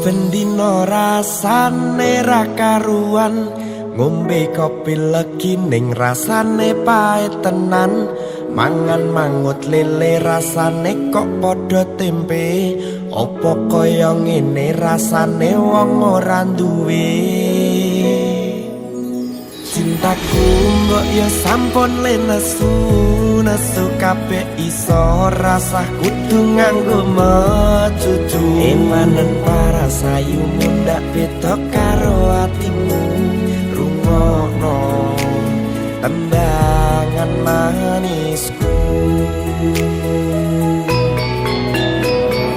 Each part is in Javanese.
Saben dina rasane ra karuan, ngombe kopi legi ning rasane pahit tenan. Mangan mangut lele rasane kok padha tempe. Apa kaya ngene rasane wong ora duwe. Cintaku mbok ya sampun le nesu kabeh iso rasah kudu nganggo mecucu. Emanen paras ayu mundak beda karo atimu. Rungokno tembangan manisku.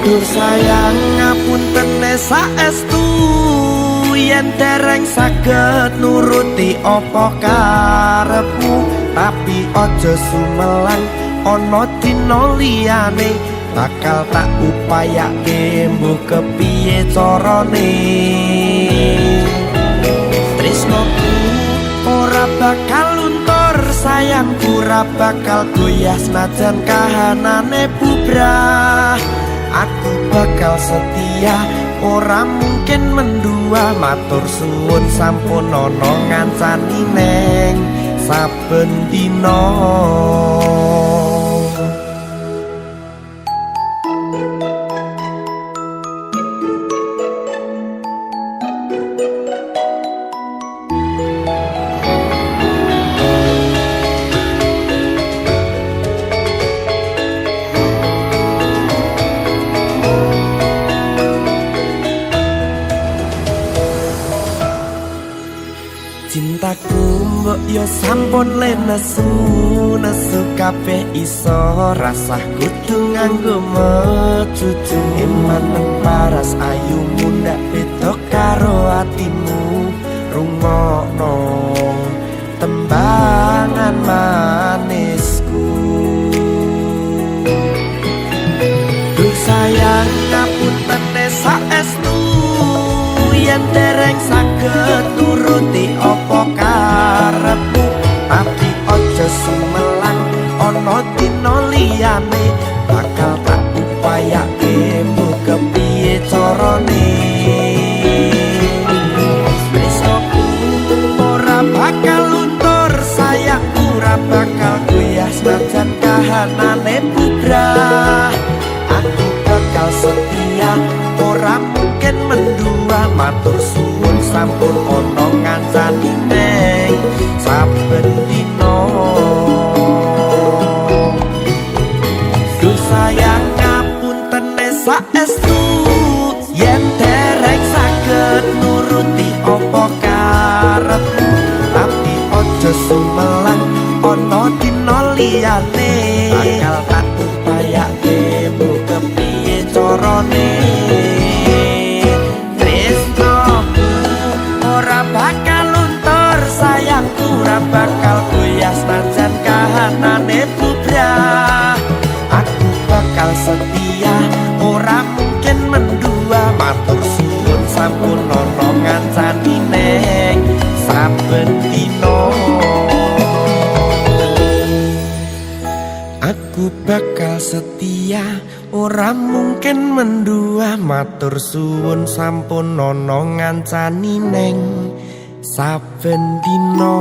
Dur sayang ngapunten saestu yen dereng saged nuruti apa karepmu, tapi aja sumelang ana dina liyane bakal tak upayake mbuh kepiye carane. Tresnoku ora bakal luntur, sayangku ora bakal goyah senajan kahanane bubrah. Aku bakal setia, ora mungkin mendua. Matur suwun sampun ana ngancani neng saben dina. Cintaku mbok yo sampun le nesu kabeh iso rasah kudu nganggo mecucu. Emanen paras ayu mundak beda karo atimu. Rungokno tembangan manisku. Duh sayang ngapunten saestu yen dereng saged nuruti apa karepmu, tapi aja sumelang ana dina liyane bakal tak upayake mbuh kepiye carane. Tresnoku ora bakal luntur, sayangku ora bakal goyah senajan kahanane bubrah. Aku bakal setia, ora mungkin mendua. Matur suwun sampun ana ngancani neng saben dina. Duh sayang ngapunten saestu yen dereng saged nuruti apa karepmu, tapi aja sumelang ana dina liyane bakal tak upayake mbuh kepiye carane. Bakal goyah senajan kahanane bubrah. Aku bakal setia, ora mungkin mendua. Matur suwun sampun ana ngancani neng saben dina. Aku bakal setia, ora mungkin mendua. Matur suwun sampun ana ngancani neng saben dina.